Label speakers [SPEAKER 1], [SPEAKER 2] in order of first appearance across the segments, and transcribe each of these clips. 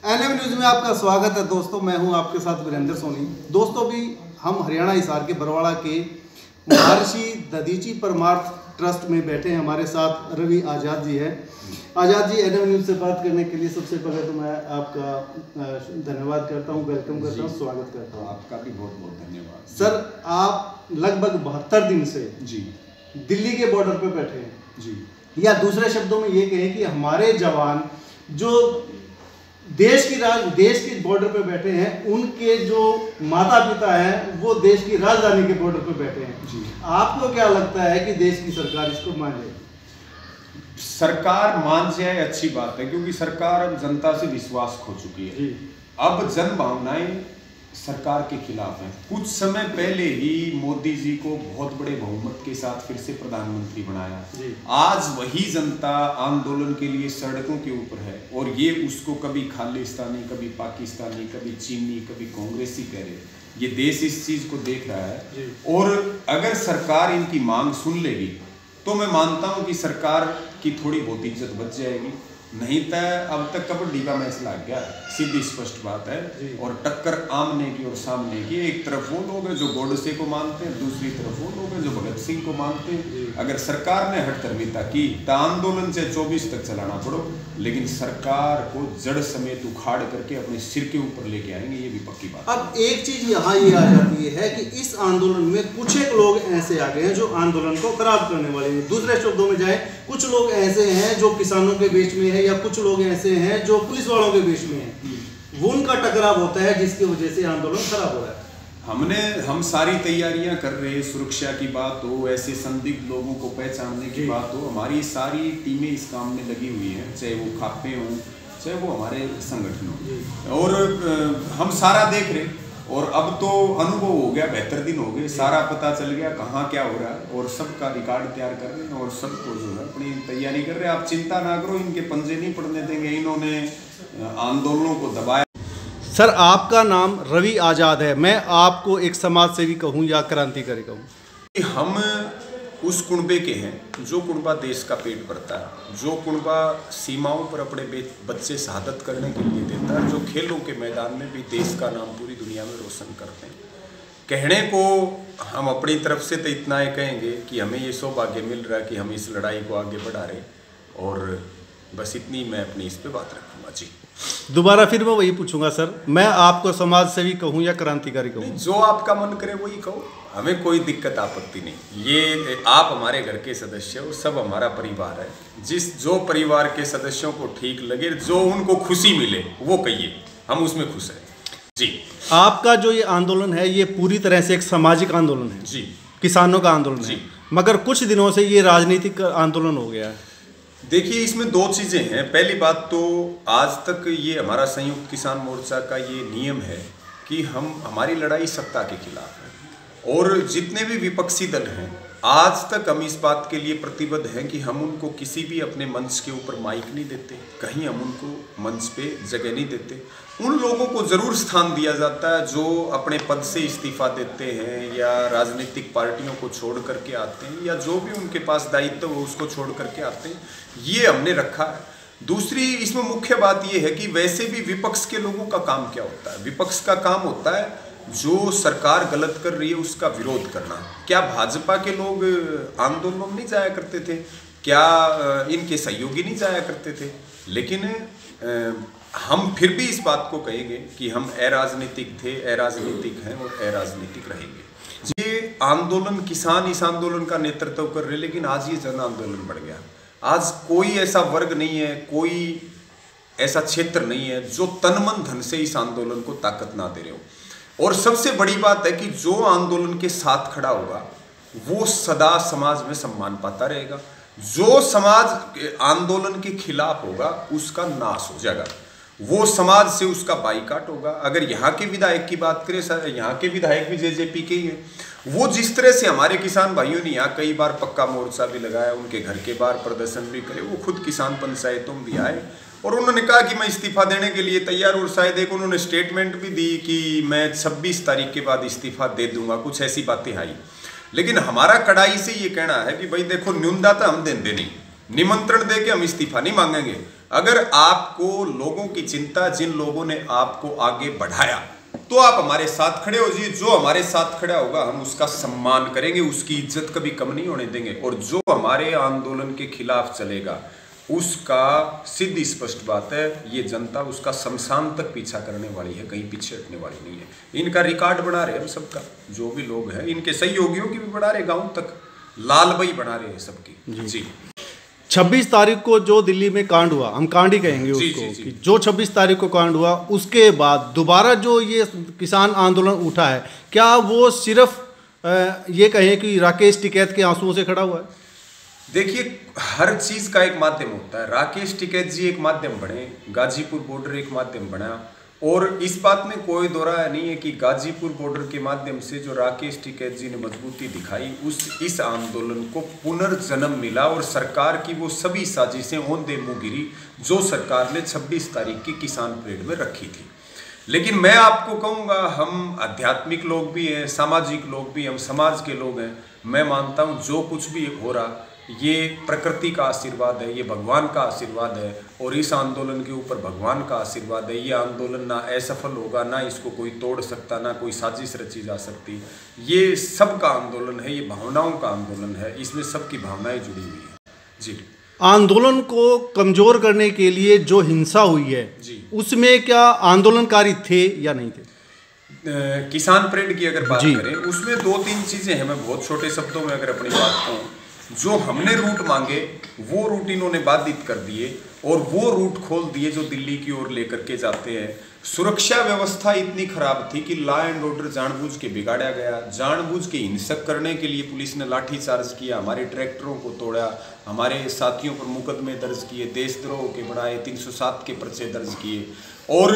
[SPEAKER 1] NM news में आपका स्वागत है दोस्तों। मैं हूं आपके साथ वीरेंद्र सोनी। दोस्तों भी हम हरियाणा हिसार के बरवाड़ा के महर्षि दधीची परमार्थ ट्रस्ट में बैठे हैं। हमारे साथ रवि आज़ाद जी हैं। आज़ाद जी, एनएम न्यूज़ से बात करने के लिए सबसे पहले तो मैं आपका धन्यवाद करता हूं, वेलकम करता हूं, स्वागत करता हूं।
[SPEAKER 2] आपका भी बहुत बहुत धन्यवाद
[SPEAKER 1] सर, आप लगभग 72 दिन से
[SPEAKER 2] जी
[SPEAKER 1] दिल्ली के बॉर्डर पे बैठे हैं
[SPEAKER 2] जी,
[SPEAKER 1] या दूसरे शब्दों में ये कहें कि हमारे जवान जो देश के बॉर्डर पे बैठे हैं, उनके जो माता पिता हैं वो देश की राजधानी के बॉर्डर पे बैठे हैं
[SPEAKER 2] जी।
[SPEAKER 1] आपको क्या लगता है कि देश की सरकार इसको मान जाएगी?
[SPEAKER 2] सरकार मान जाए अच्छी बात है, क्योंकि सरकार अब जनता से विश्वास खो चुकी है। अब जन भावनाएं सरकार के खिलाफ हैं। कुछ समय पहले ही मोदी जी को बहुत बड़े बहुमत के साथ फिर से प्रधानमंत्री बनाया। आज वही जनता आंदोलन के लिए सड़कों के ऊपर है, और ये उसको कभी खालिस्तानी, कभी पाकिस्तानी, कभी चीनी, कभी कांग्रेसी कह रहे। ये देश इस चीज को देख रहा है, और अगर सरकार इनकी मांग सुन लेगी तो मैं मानता हूं कि सरकार की थोड़ी बहुत इज्जत बच जाएगी। नहीं तो अब तक कबड्डी का मैच लग गया, सीधी स्पष्ट बात है। और टक्कर आमने की और सामने की। एक तरफ वो लोग हैं जो गोडसे को मानते हैं, दूसरी तरफ वो लोग हैं जो भगत सिंह को मानते हैं। अगर सरकार ने हठधर्मिता की तो आंदोलन से 24 तक चलाना पड़ो, लेकिन सरकार को जड़ समेत उखाड़ करके अपने सिर के ऊपर लेके आएंगे, ये भी पक्की बात।
[SPEAKER 1] अब एक चीज यहाँ ये आ जाती है कि इस आंदोलन में कुछ एक लोग ऐसे आ गए हैं जो आंदोलन को खराब करने वाले हैं। दूसरे शब्दों में जाए, कुछ लोग ऐसे हैं जो किसानों के बीच में है, या कुछ लोग ऐसे हैं जो पुलिस वालों के बीच में है। वो उनका टकराव होता है जिसकी वजह से आंदोलन खराब हो रहा है।
[SPEAKER 2] हम सारी तैयारियां कर रहे हैं, सुरक्षा की बात हो, ऐसे संदिग्ध लोगों को पहचानने की बात हो, हमारी सारी टीमें इस काम में लगी हुई हैं, चाहे वो खापे हों, चाहे वो हमारे संगठन हो, और हम सारा देख रहे हैं। और अब तो अनुभव हो गया, 72 दिन हो गए, सारा पता चल गया कहाँ क्या हो रहा है, और सबका रिकॉर्ड तैयार कर रहे हैं, और सबको जो है अपनी तैयारी कर रहे हैं। आप चिंता ना करो, इनके पंजे नहीं पड़ने देंगे। इन्होंने आंदोलनों को दबाया।
[SPEAKER 1] सर, आपका नाम रवि आज़ाद है। मैं आपको एक समाज सेवी कहूँ या क्रांतिकारी कहूँ?
[SPEAKER 2] हम उस कुनबे के हैं जो कुनबा देश का पेट भरता है, जो कुनबा सीमाओं पर अपने बच्चे शहादत करने के लिए देता है, जो खेलों के मैदान में भी देश का नाम पूरी दुनिया में रोशन करते हैं। कहने को हम अपनी तरफ से तो इतना ही कहेंगे कि हमें ये सौभाग्य मिल रहा है कि हम इस लड़ाई को आगे बढ़ा रहे, और बस इतनी मैं अपनी इस पे बात रखूँगा जी।
[SPEAKER 1] दोबारा फिर मैं वही पूछूंगा सर, मैं आपको समाज सेवी कहूँ या क्रांतिकारी कहूँ?
[SPEAKER 2] जो आपका मन करे वही कहो, हमें कोई दिक्कत आपत्ति नहीं। ये आप हमारे घर के सदस्य हो, सब हमारा परिवार है। जो परिवार के सदस्यों को ठीक लगे, जो उनको खुशी मिले वो कहिए, हम उसमें खुश हैं जी।
[SPEAKER 1] आपका जो ये आंदोलन है, ये पूरी तरह से एक सामाजिक आंदोलन है
[SPEAKER 2] जी,
[SPEAKER 1] किसानों का आंदोलन है, मगर कुछ दिनों से ये राजनीतिक आंदोलन हो गया है।
[SPEAKER 2] देखिए, इसमें दो चीज़ें हैं। पहली बात तो आज तक ये हमारा संयुक्त किसान मोर्चा का ये नियम है कि हमारी लड़ाई सत्ता के खिलाफ है, और जितने भी विपक्षी दल हैं आज तक हम इस बात के लिए प्रतिबद्ध हैं कि हम उनको किसी भी अपने मंच के ऊपर माइक नहीं देते, कहीं हम उनको मंच पे जगह नहीं देते। उन लोगों को ज़रूर स्थान दिया जाता है जो अपने पद से इस्तीफा देते हैं, या राजनीतिक पार्टियों को छोड़ करके आते हैं, या जो भी उनके पास दायित्व हो उसको छोड़ करके आते हैं। ये हमने रखा है। दूसरी इसमें मुख्य बात ये है कि वैसे भी विपक्ष के लोगों का काम क्या होता है? विपक्ष का काम होता है जो सरकार गलत कर रही है उसका विरोध करना। क्या भाजपा के लोग आंदोलन में नहीं जाया करते थे? क्या इनके सहयोगी नहीं जाया करते थे? लेकिन हम फिर भी इस बात को कहेंगे कि हम अराजनीतिक थे, अराजनीतिक हैं, और अराजनीतिक रहेंगे। ये आंदोलन, किसान इस आंदोलन का नेतृत्व कर रहे, लेकिन आज ये जन आंदोलन बढ़ गया। आज कोई ऐसा वर्ग नहीं है, कोई ऐसा क्षेत्र नहीं है जो तन मन धन से इस आंदोलन को ताकत ना दे रहे हो। और सबसे बड़ी बात है कि जो आंदोलन के साथ खड़ा होगा वो सदा समाज में सम्मान पाता रहेगा। जो समाज आंदोलन के खिलाफ होगा उसका नाश हो जाएगा, वो समाज से उसका बाइकाट होगा। अगर यहाँ के विधायक की बात करें, यहाँ के विधायक भी जेजेपी के ही हैं। वो जिस तरह से हमारे किसान भाइयों ने यहाँ कई बार पक्का मोर्चा भी लगाया, उनके घर के बाहर प्रदर्शन भी करे, वो खुद किसान पंचायतों में भी आए, और उन्होंने कहा कि मैं इस्तीफा देने के लिए तैयार, और शायद एक उन्होंने स्टेटमेंट भी दी कि मैं 26 तारीख के बाद इस्तीफा दे दूंगा, कुछ ऐसी बातें आई। लेकिन हमारा कड़ाई से ये कहना है कि भाई देखो, न्यूनता तो हम देंगे नहीं, निमंत्रण दे के हम इस्तीफा नहीं मांगेंगे। अगर आपको लोगों की चिंता, जिन लोगों ने आपको आगे बढ़ाया, तो आप हमारे साथ खड़े हो जी। जो हमारे साथ खड़ा होगा हम उसका सम्मान करेंगे, उसकी इज्जत कभी कम नहीं होने देंगे। और जो हमारे आंदोलन के खिलाफ चलेगा उसका सीधी स्पष्ट बात है, ये जनता उसका शमशान तक पीछा करने वाली है, कहीं पीछे हटने वाली नहीं है। इनका रिकॉर्ड बना रहे हम सबका, जो भी लोग हैं इनके सहयोगियों की भी बना रहे, गांव तक लाल बई बना रहे हैं सबकी जी।
[SPEAKER 1] 26 तारीख को जो दिल्ली में कांड हुआ, हम कांड ही कहेंगे उसको, कि जो 26 तारीख को कांड हुआ उसके बाद दोबारा जो ये किसान आंदोलन उठा है, क्या वो सिर्फ ये कहें कि राकेश टिकैत के आंसुओं से खड़ा हुआ है?
[SPEAKER 2] देखिए, हर चीज का एक माध्यम होता है। राकेश टिकैत जी एक माध्यम बने, गाजीपुर बॉर्डर एक माध्यम बना, और इस बात में कोई दो राय नहीं है कि गाजीपुर बॉर्डर के माध्यम से जो राकेश टिकैत जी ने मजबूती दिखाई, इस आंदोलन को पुनर्जन्म मिला और सरकार की वो सभी साजिशें औंधे मुंह गिरी जो सरकार ने 26 तारीख की किसान परेड में रखी थी। लेकिन मैं आपको कहूँगा, हम आध्यात्मिक लोग भी हैं, सामाजिक लोग भी, हम समाज के लोग हैं। मैं मानता हूँ जो कुछ भी हो रहा ये प्रकृति का आशीर्वाद है, ये भगवान का आशीर्वाद है, और इस आंदोलन के ऊपर भगवान का आशीर्वाद है। ये आंदोलन ना असफल होगा, ना इसको कोई तोड़ सकता, ना कोई साजिश रची जा सकती। ये सबका आंदोलन है, ये भावनाओं का आंदोलन है, इसमें सबकी भावनाएं जुड़ी हुई हैं जी।
[SPEAKER 1] आंदोलन को कमजोर करने के लिए जो हिंसा हुई है जी, उसमें क्या आंदोलनकारी थे या नहीं थे?
[SPEAKER 2] किसान परेड की अगर बात करें, उसमें 2-3 चीजें हैं। मैं बहुत छोटे शब्दों में अगर अपनी बात कहूँ, जो हमने रूट मांगे वो रूट इन्होंने बाधित कर दिए और वो रूट खोल दिए जो दिल्ली की ओर लेकर के जाते हैं। सुरक्षा व्यवस्था इतनी खराब थी कि लॉ एंड ऑर्डर जानबूझ के बिगाड़ा गया, जानबूझ के हिंसक करने के लिए पुलिस ने लाठीचार्ज किया, हमारे ट्रैक्टरों को तोड़ा, हमारे साथियों पर मुकदमे दर्ज किए, देशद्रोह के बढ़ाए, 307 के पर्चे दर्ज किए, और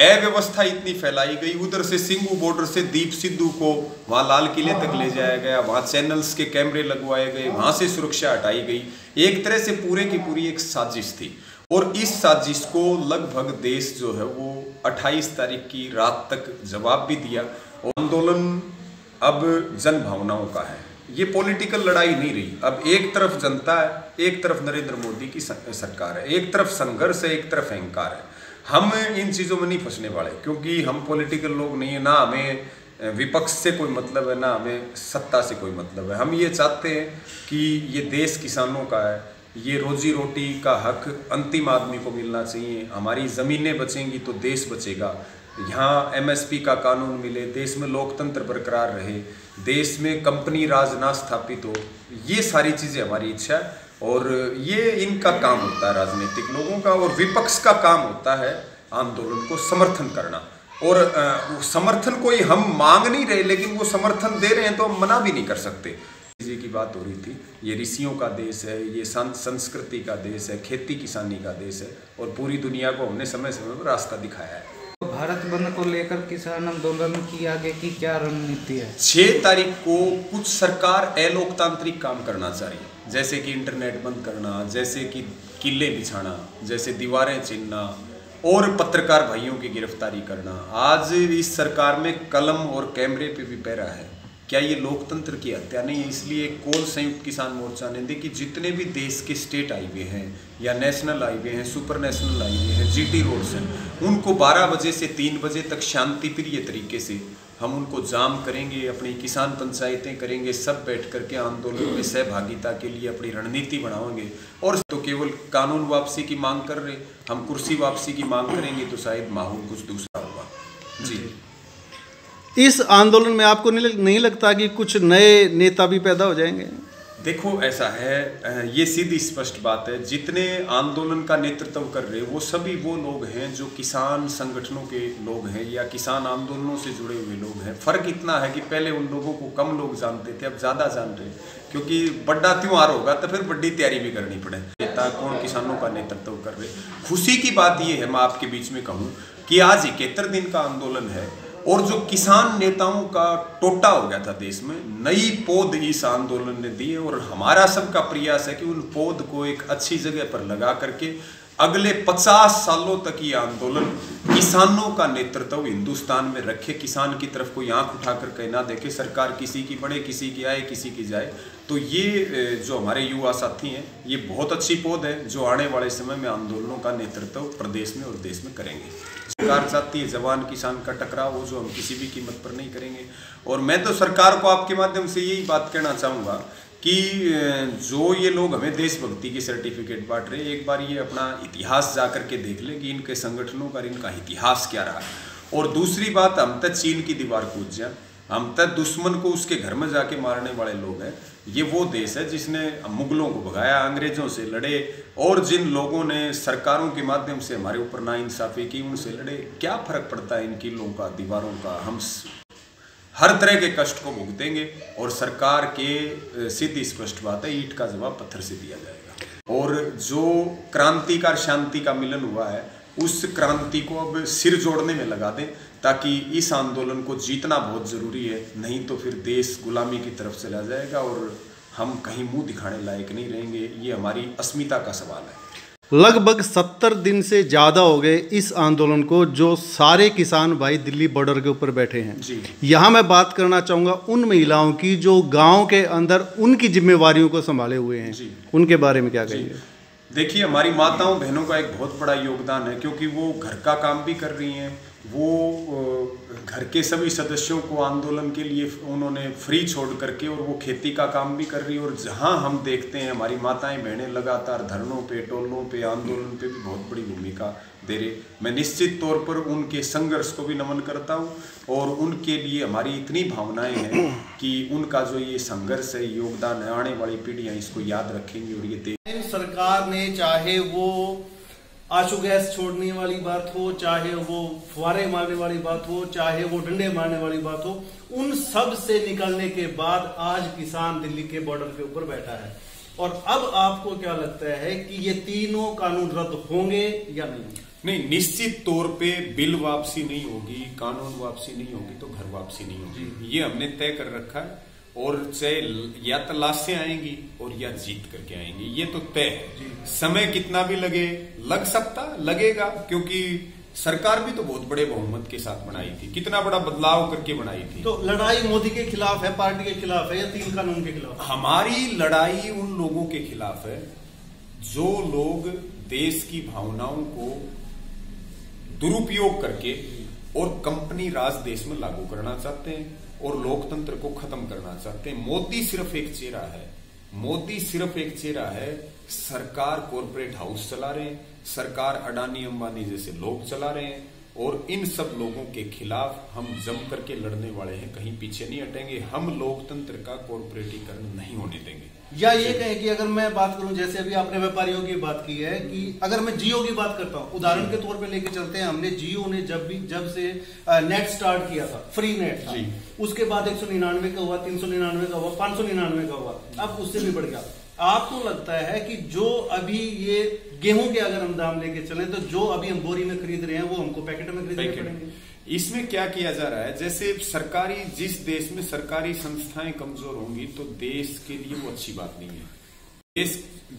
[SPEAKER 2] अव्यवस्था इतनी फैलाई गई। उधर से सिंगू बॉर्डर से दीप सिद्धू को वहाँ लाल किले तक ले जाया गया, वहाँ चैनल्स के कैमरे लगवाए गए, वहाँ से सुरक्षा हटाई गई। एक तरह से पूरे की पूरी एक साजिश थी, और इस साजिश को लगभग देश जो है वो 28 तारीख की रात तक जवाब भी दिया। आंदोलन अब जन भावनाओं का है, ये पॉलिटिकल लड़ाई नहीं रही। अब एक तरफ जनता है, एक तरफ नरेंद्र मोदी की सरकार है, एक तरफ संघर्ष है, एक तरफ अहंकार है। हम इन चीज़ों में नहीं फंसने वाले, क्योंकि हम पॉलिटिकल लोग नहीं है, ना हमें विपक्ष से कोई मतलब है, ना हमें सत्ता से कोई मतलब है। हम ये चाहते हैं कि ये देश किसानों का है, ये रोजी रोटी का हक अंतिम आदमी को मिलना चाहिए। हमारी ज़मीनें बचेंगी तो देश बचेगा, यहाँ MSP का कानून मिले, देश में लोकतंत्र बरकरार रहे, देश में कंपनी राज ना स्थापित हो, ये सारी चीज़ें हमारी इच्छा है। और ये इनका काम होता है राजनीतिक लोगों का, और विपक्ष का काम होता है आंदोलन को समर्थन करना। और समर्थन कोई हम मांग नहीं रहे, लेकिन वो समर्थन दे रहे हैं तो हम मना भी नहीं कर सकते। जी की बात हो रही थी, ये ऋषियों का देश है, ये संस्कृति का देश है, खेती किसानी का देश है, और पूरी दुनिया को हमने समय समय पर रास्ता दिखाया है।
[SPEAKER 3] भारत बंद को लेकर किसान आंदोलन की आगे की क्या रणनीति है?
[SPEAKER 2] 6 तारीख को कुछ सरकार अलोकतांत्रिक काम करना चाह रही है, जैसे कि इंटरनेट बंद करना, जैसे कि किले बिछाना, जैसे दीवारें छीनना, और पत्रकार भाइयों की गिरफ्तारी करना। आज इस सरकार में कलम और कैमरे पे भी पैरा है। क्या ये लोकतंत्र की हत्या नहीं है? इसलिए कॉल संयुक्त किसान मोर्चा ने दी कि जितने भी देश के स्टेट हाईवे हैं या नेशनल हाईवे हैं, सुपर नेशनल हाईवे हैं, GT रोड्स हैं, उनको 12 बजे से 3 बजे तक शांतिप्रिय तरीके से हम उनको जाम करेंगे, अपनी किसान पंचायतें करेंगे, सब बैठ करके आंदोलन में सहभागिता के लिए अपनी रणनीति बनाएंगे। और तो केवल कानून वापसी की मांग कर रहे, हम कुर्सी वापसी की मांग करेंगे तो शायद माहौल कुछ दूसरा होगा जी।
[SPEAKER 1] इस आंदोलन में आपको नहीं लगता कि कुछ नए नेता भी पैदा हो जाएंगे?
[SPEAKER 2] देखो, ऐसा है, ये सीधी स्पष्ट बात है, जितने आंदोलन का नेतृत्व कर रहे वो सभी वो लोग हैं जो किसान संगठनों के लोग हैं या किसान आंदोलनों से जुड़े हुए लोग हैं। फ़र्क इतना है कि पहले उन लोगों को कम लोग जानते थे, अब ज़्यादा जान रहे, क्योंकि बड़ा त्योहार होगा तो फिर बड़ी तैयारी भी करनी पड़े। नेता कौन किसानों का नेतृत्व कर रहे। खुशी की बात ये है, मैं आपके बीच में कहूँ कि आज 71 दिन का आंदोलन है, और जो किसान नेताओं का टोटा हो गया था देश में, नई पौध इस आंदोलन ने दी है। और हमारा सबका प्रयास है कि उन पौध को एक अच्छी जगह पर लगा करके अगले 50 सालों तक ये आंदोलन किसानों का नेतृत्व हिंदुस्तान में रखे, किसान की तरफ कोई आंख उठाकर कहीं ना देखे, सरकार किसी की बढ़े, किसी की आए, किसी की जाए। तो ये जो हमारे युवा साथी हैं, ये बहुत अच्छी पौध है जो आने वाले समय में आंदोलनों का नेतृत्व प्रदेश में और देश में करेंगे। सरकार चाहती है जवान किसान का टकराव हो, जो हम किसी भी कीमत पर नहीं करेंगे। और मैं तो सरकार को आपके माध्यम से यही बात कहना चाहूँगा कि जो ये लोग हमें देशभक्ति की सर्टिफिकेट बांट रहे हैं, एक बार ये अपना इतिहास जा करके देख लें कि इनके संगठनों का इनका इतिहास क्या रहा है। और दूसरी बात, हम तक चीन की दीवार कूद जाए, हम तक दुश्मन को उसके घर में जाके मारने वाले लोग हैं। ये वो देश है जिसने मुगलों को भगाया, अंग्रेजों से लड़े, और जिन लोगों ने सरकारों के माध्यम से हमारे ऊपर नाइंसाफी की, उनसे लड़े। क्या फर्क पड़ता है इन किलों का, दीवारों का? हम हर तरह के कष्ट को भुगतेंगे और सरकार के सीधी स्पष्ट बात है, ईंट का जवाब पत्थर से दिया जाएगा। और जो क्रांतिकार शांति का मिलन हुआ है, उस क्रांति को अब सिर जोड़ने में लगा दें, ताकि इस आंदोलन को जीतना बहुत जरूरी है। नहीं तो फिर देश गुलामी की तरफ चला जाएगा और हम कहीं मुंह दिखाने लायक नहीं रहेंगे। ये हमारी अस्मिता का सवाल है।
[SPEAKER 1] लगभग 70 दिन से ज़्यादा हो गए इस आंदोलन को, जो सारे किसान भाई दिल्ली बॉर्डर के ऊपर बैठे हैं
[SPEAKER 2] जी।
[SPEAKER 1] यहाँ मैं बात करना चाहूँगा उन महिलाओं की जो गांव के अंदर उनकी जिम्मेवारियों को संभाले हुए हैं जी। उनके बारे में क्या कहेंगे?
[SPEAKER 2] देखिए, हमारी माताओं बहनों का एक बहुत बड़ा योगदान है, क्योंकि वो घर का काम भी कर रही हैं। वो घर के सभी सदस्यों को आंदोलन के लिए उन्होंने फ्री छोड़ करके, और वो खेती का काम भी कर रही है। और जहां हम देखते हैं हमारी माताएं बहनें लगातार धरनों पे, टोलों पे, आंदोलन पे भी बहुत बड़ी भूमिका दे रहे। मैं निश्चित तौर पर उनके संघर्ष को भी नमन करता हूं, और उनके लिए हमारी इतनी भावनाएं हैं कि उनका जो ये संघर्ष है, योगदान है, आने वाली पीढ़ियां इसको याद रखेंगी। और ये
[SPEAKER 1] सरकार ने, चाहे वो आंसू गैस छोड़ने वाली बात हो, चाहे वो फुहारे मारने वाली बात हो, चाहे वो डंडे मारने वाली बात हो, उन सब से निकलने के बाद आज किसान दिल्ली के बॉर्डर के ऊपर बैठा है। और अब आपको क्या लगता है कि ये तीनों कानून रद्द होंगे या नहीं?
[SPEAKER 2] नहीं, निश्चित तौर पे बिल वापसी नहीं होगी, कानून वापसी नहीं होगी, तो घर वापसी नहीं होगी। ये हमने तय कर रखा है। और चाहे या तलाशें आएंगी और या जीत करके आएंगी, ये तो तय है। समय कितना भी लग सकता लगेगा, क्योंकि सरकार भी तो बहुत बड़े बहुमत के साथ बनाई थी, कितना बड़ा बदलाव करके बनाई थी।
[SPEAKER 1] तो लड़ाई मोदी के खिलाफ है, पार्टी के खिलाफ है, या 3 कानून के खिलाफ?
[SPEAKER 2] हमारी लड़ाई उन लोगों के खिलाफ है जो लोग देश की भावनाओं को दुरुपयोग करके और कंपनी राज देश में लागू करना चाहते हैं और लोकतंत्र को खत्म करना चाहते हैं। मोदी सिर्फ एक चेहरा है, मोदी सिर्फ एक चेहरा है। सरकार कॉर्पोरेट हाउस चला रहे हैं, सरकार अडानी अंबानी जैसे लोग चला रहे हैं, और इन सब लोगों के खिलाफ हम जम करके लड़ने वाले हैं, कहीं पीछे नहीं हटेंगे। हम लोकतंत्र का कॉर्पोरेटीकरण नहीं होने देंगे। या ये कहें कि अगर मैं बात करूं, जैसे अभी आपने व्यापारियों की बात की है, कि अगर मैं जियो की बात करता हूं, उदाहरण के तौर पे लेके चलते हैं, हमने जियो ने जब से नेट स्टार्ट किया था, फ्री नेट था, उसके बाद 199 का हुआ, 399 का हुआ, 599 का हुआ, अब उससे भी बढ़ गया। आपको लगता है कि जो अभी ये गेहूं के अगर हम दाम लेके चले, तो जो अभी हम बोरी में खरीद रहे हैं वो हमको पैकेट में खरीदने पड़ेंगे? इसमें क्या किया जा रहा है, जैसे सरकारी, जिस देश में सरकारी संस्थाएं कमजोर होंगी तो देश के लिए वो अच्छी बात नहीं है।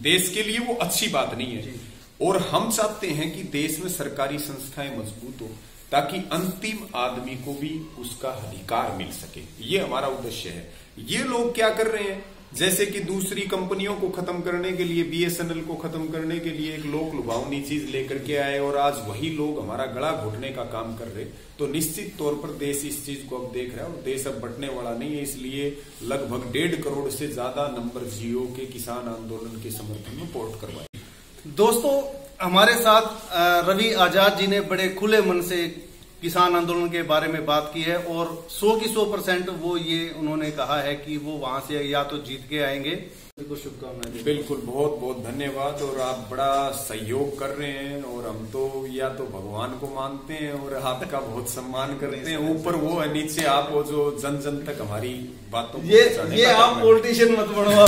[SPEAKER 2] देश के लिए वो अच्छी बात नहीं है। और हम चाहते हैं कि देश में सरकारी संस्थाएं मजबूत हो, ताकि अंतिम आदमी को भी उसका अधिकार मिल सके। ये हमारा उद्देश्य है। ये लोग क्या कर रहे हैं, जैसे कि दूसरी कंपनियों को खत्म करने के लिए, बीएसएनएल को खत्म करने के लिए एक लोक लुभावनी चीज लेकर के आए, और आज वही लोग हमारा गला घोटने का काम कर रहे। तो निश्चित तौर पर देश इस चीज को अब देख रहा है, और देश अब बटने वाला नहीं है। इसलिए लगभग 1.5 करोड़ से ज्यादा नंबर जियो के किसान आंदोलन के समर्थन में पोर्ट करवाए।
[SPEAKER 1] दोस्तों, हमारे साथ रवि आजाद जी ने बड़े खुले मन से किसान आंदोलन के बारे में बात की है, और 100 की 100% वो ये उन्होंने कहा है कि वो वहां से या तो जीत के आएंगे। बिल्कुल शुभकामनाएं।
[SPEAKER 2] बिल्कुल, बहुत बहुत धन्यवाद। और आप बड़ा सहयोग कर रहे हैं, और हम तो या तो भगवान को मानते हैं और आपका बहुत सम्मान करते हैं। ऊपर वो है, नीचे आप, वो जो जन जन तक हमारी बातों
[SPEAKER 1] ये आप पॉलिटिशियन मत बनो।